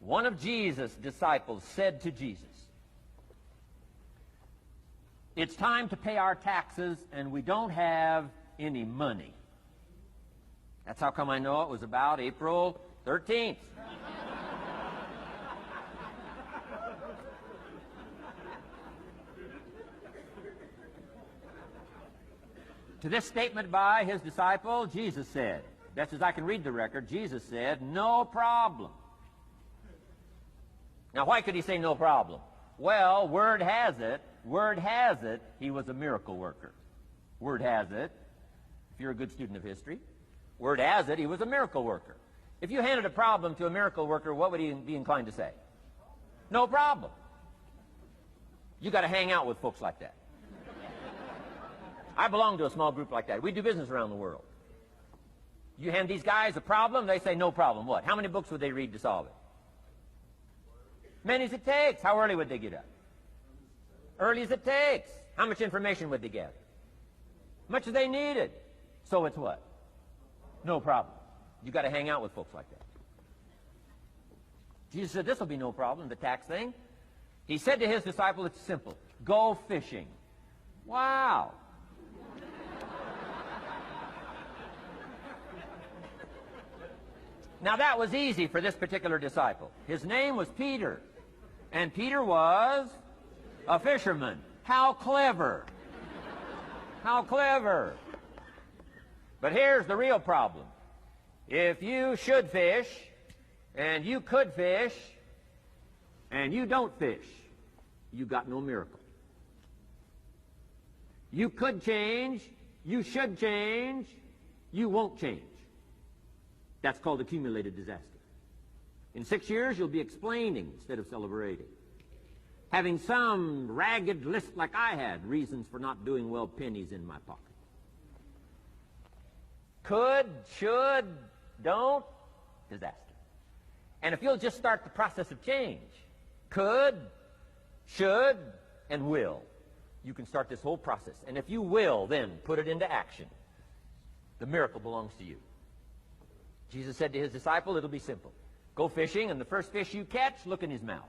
one of Jesus' disciples said to Jesus, "It's time to pay our taxes and we don't have any money." That's how come I know it was about April 13th. To this statement by his disciple, Jesus said, best as I can read the record, Jesus said, "No problem." Now, why could he say no problem? Well, word has it, he was a miracle worker. Word has it, if you're a good student of history, word has it, he was a miracle worker. If you handed a problem to a miracle worker, what would he be inclined to say? No problem. You got to hang out with folks like that. I belong to a small group like that. We do business around the world. You hand these guys a problem, they say no problem. What? How many books would they read to solve it? Many as it takes. How early would they get up? Early as it takes. How much information would they gather? Much as they needed. So it's what? No problem. You got to hang out with folks like that. Jesus said this will be no problem, the tax thing. He said to his disciple, it's simple. Go fishing. Wow. Now that was easy for this particular disciple. His name was Peter. And Peter was a fisherman. How clever. How clever. But here's the real problem. If you should fish, and you could fish, and you don't fish, you got no miracle. You could change, you should change, you won't change. That's called accumulated disaster. In 6 years, you'll be explaining instead of celebrating. Having some ragged list like I had, reasons for not doing well, pennies in my pocket. Could, should, don't, disaster. And if you'll just start the process of change, could, should, and will, you can start this whole process. And if you will, then put it into action. The miracle belongs to you. Jesus said to his disciple, it'll be simple. Go fishing, and the first fish you catch, look in his mouth.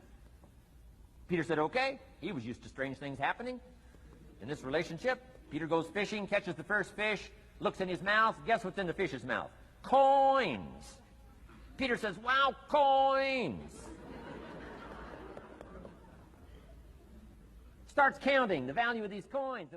Peter said, okay. He was used to strange things happening in this relationship. Peter goes fishing, catches the first fish, looks in his mouth. Guess what's in the fish's mouth? Coins. Peter says, wow, coins. Starts counting the value of these coins.